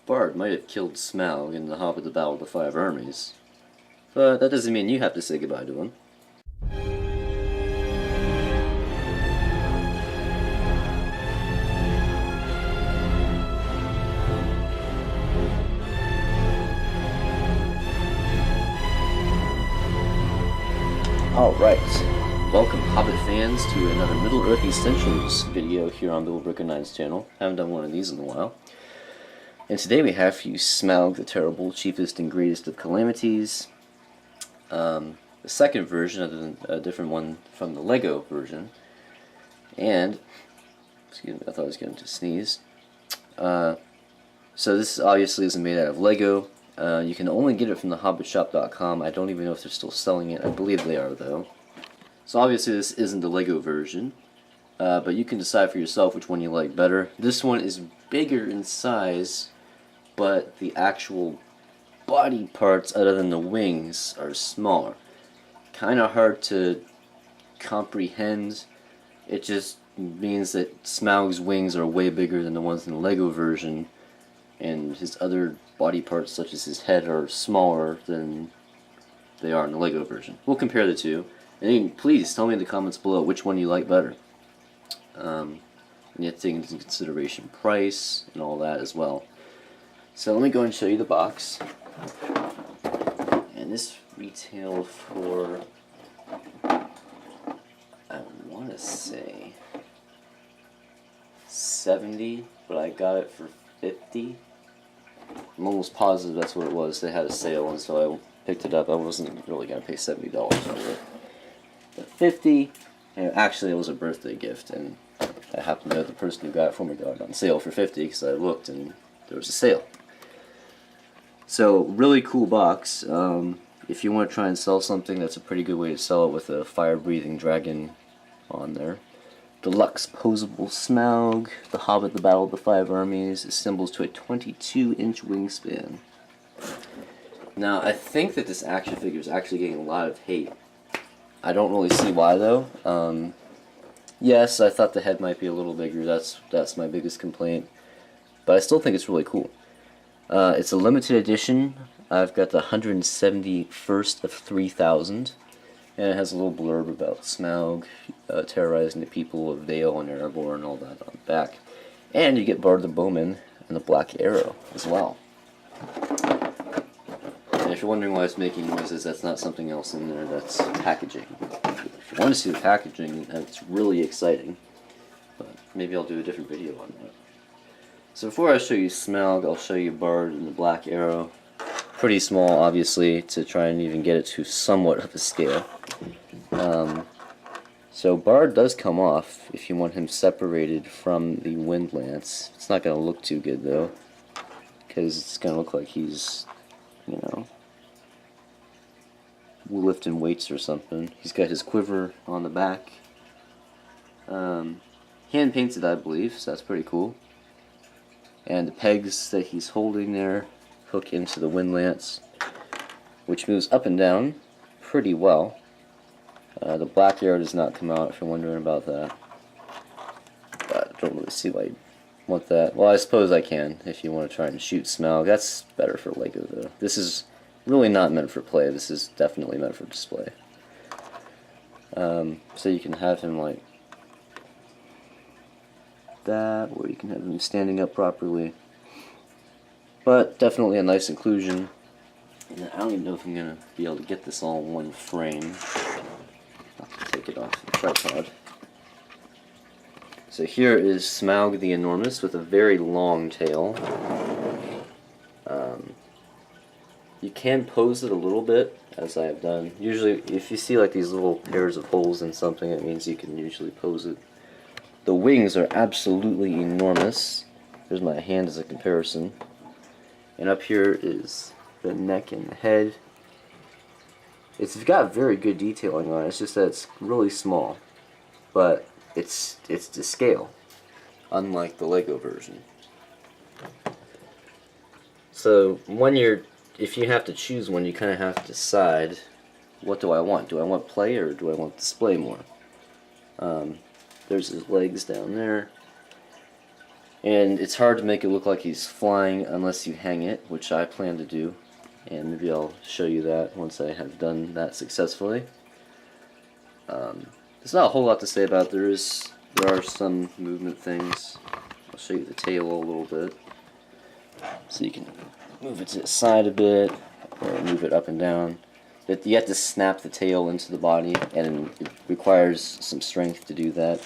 Bard might have killed Smaug in the Hobbit: The Battle of the Five Armies, but that doesn't mean you have to say goodbye to him. Alright, welcome Hobbit fans to another Middle-earth Essentials video here on Bill Brick9's channel. I haven't done one of these in a while. And today we have for you Smaug the Terrible, chiefest and greatest of calamities. The second version, other than a different one from the Lego version. And, excuse me, I thought I was going to sneeze. So this obviously isn't made out of Lego. You can only get it from the hobbitshop.com. I don't even know if they're still selling it. I believe they are, though. So obviously this isn't the Lego version, but you can decide for yourself which one you like better. This one is bigger in size, but the actual body parts, other than the wings, are smaller. Kind of hard to comprehend. It just means that Smaug's wings are way bigger than the ones in the Lego version, and his other body parts, such as his head, are smaller than they are in the Lego version. We'll compare the two, and please tell me in the comments below which one you like better. And you have to take into consideration price and all that as well. So let me go and show you the box. And this retailed for, I want to say $70, but I got it for $50. I'm almost positive that's what it was. They had a sale, and so I picked it up. I wasn't really going to pay $70 for it. But $50, and actually it was a birthday gift, and I happen to know the person who got it for me got it on sale for $50 because I looked and there was a sale. So, really cool box. If you want to try and sell something, that's a pretty good way to sell it with a fire-breathing dragon on there. Deluxe posable Smaug, The Hobbit: The Battle of the Five Armies, assembles to a 22-inch wingspan. Now, I think that this action figure is actually getting a lot of hate. I don't really see why, though. Yes, I thought the head might be a little bigger. That's my biggest complaint. But I still think it's really cool. It's a limited edition. I've got the 171st of 3,000. And it has a little blurb about Smaug terrorizing the people of Vale and Erebor and all that on the back. And you get Bard the Bowman and the Black Arrow as well. And if you're wondering why it's making noises, that's not something else in there, that's packaging. If you want to see the packaging, it's really exciting. But maybe I'll do a different video on that. So before I show you Smaug, I'll show you Bard and the Black Arrow. Pretty small, obviously, to try and even get it to somewhat of a scale. So Bard does come off if you want him separated from the Windlance. It's not going to look too good, though, because it's going to look like he's, you know, lifting weights or something. He's got his quiver on the back. Hand painted, I believe, so that's pretty cool. And the pegs that he's holding there hook into the Windlance, which moves up and down pretty well. The Black Arrow does not come out, if you're wondering about that. But I don't really see why you'd want that. Well, I suppose I can, if you want to try and shoot Smaug. That's better for Lego, though. This is really not meant for play. This is definitely meant for display. So you can have him like that, or you can have him standing up properly. But definitely a nice inclusion. And I don't even know if I'm going to be able to get this all in one frame. I'll have to take it off the tripod. So here is Smaug the Enormous with a very long tail. You can pose it a little bit, as I have done. Usually, if you see like these little pairs of holes in something, it means you can usually pose it. The wings are absolutely enormous. There's my hand as a comparison. And up here is the neck and the head. It's got very good detailing on it. It's just that it's really small, but it's to scale, unlike the Lego version. So if you have to choose one, you kind of have to decide, what do I want? Do I want play or do I want display more? There's his legs down there. And it's hard to make it look like he's flying unless you hang it, which I plan to do. And maybe I'll show you that once I have done that successfully. There's not a whole lot to say about it. There are some movement things. I'll show you the tail a little bit. So you can move it to the side a bit, or move it up and down. But you have to snap the tail into the body, and it requires some strength to do that.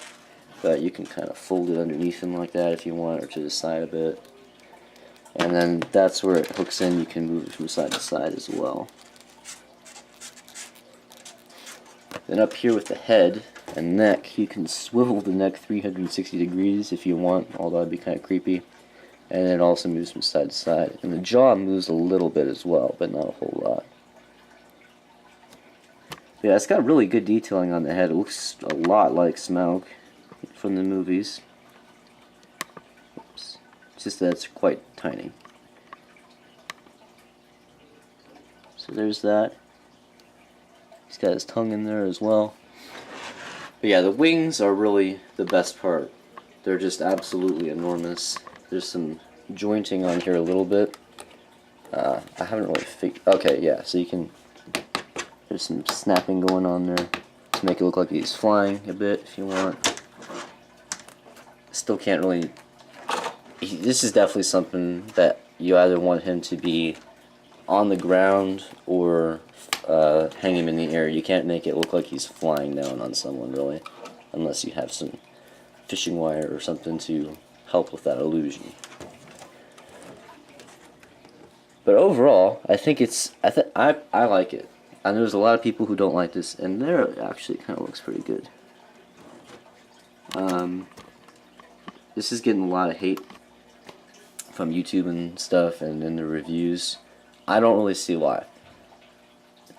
But you can kind of fold it underneath him like that if you want, or to the side a bit. And then that's where it hooks in. You can move it from side to side as well. Then up here with the head and neck, you can swivel the neck 360 degrees if you want, although that'd be kind of creepy. And it also moves from side to side. And the jaw moves a little bit as well, but not a whole lot. Yeah, it's got really good detailing on the head. It looks a lot like Smaug from the movies. Oops. It's just that it's quite tiny. So there's that. He's got his tongue in there as well. But yeah, the wings are really the best part. They're just absolutely enormous. There's some jointing on here a little bit. I haven't really figured... Okay, yeah, so you can... There's some snapping going on there to make it look like he's flying a bit if you want. Still can't really... This is definitely something that you either want him to be on the ground or hang him in the air. You can't make it look like he's flying down on someone, really, unless you have some fishing wire or something to help with that illusion. But overall, I think it's... I like it. And there's a lot of people who don't like this, and there it actually kind of looks pretty good. This is getting a lot of hate from YouTube and stuff, and in the reviews. I don't really see why.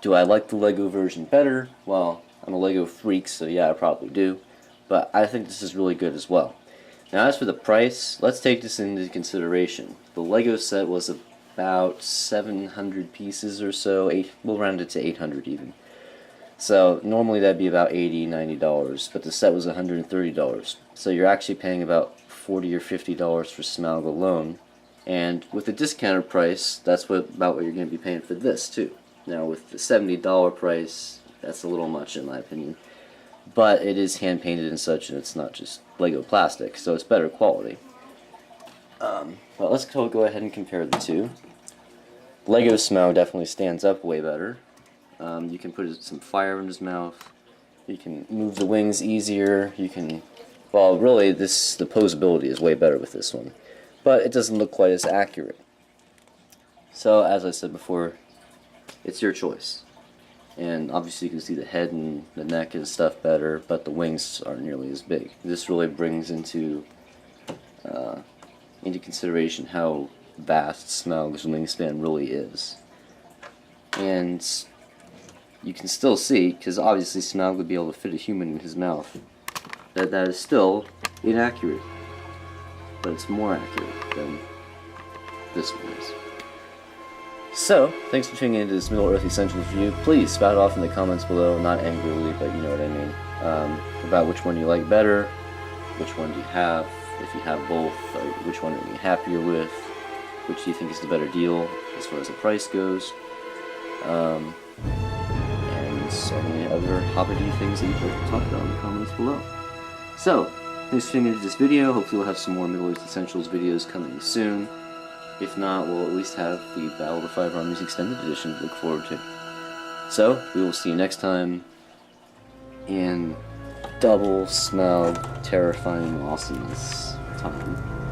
Do I like the Lego version better? Well, I'm a Lego freak, so yeah, I probably do. But I think this is really good as well. Now, as for the price, let's take this into consideration. The Lego set was about 700 pieces or so. We'll round it to 800 even. So normally that'd be about $80, $90, but the set was $130. So you're actually paying about $40 or $50 for Smaug alone. And with the discounted price, that's about what you're going to be paying for this too. Now with the $70 price, that's a little much in my opinion. But it is hand painted and such, and it's not just Lego plastic, so it's better quality. But let's go ahead and compare the two. Lego Smaug definitely stands up way better. You can put some fire in his mouth. You can move the wings easier. You can, well, really, the posability is way better with this one, but it doesn't look quite as accurate. So, as I said before, it's your choice. And obviously, you can see the head and the neck and stuff better, but the wings aren't nearly as big. This really brings into consideration how vast Smaug's wingspan really is. And you can still see, because obviously Smaug would be able to fit a human in his mouth, that is still inaccurate. But it's more accurate than this one is. So, thanks for tuning into this Middle-earth Essentials review. Please spout off in the comments below, not angrily, but you know what I mean, about which one you like better, which one do you have, if you have both, or which one are you happier with, which do you think is the better deal as far as the price goes, and any other Hobbit-y things that you'd like to talk about in the comments below. So, thanks for tuning into this video. Hopefully we'll have some more Middle-earth Essentials videos coming soon. If not, we'll at least have the Battle of the Five Armies Extended Edition to look forward to. So, we will see you next time in double Smaug terrifying awesomeness time.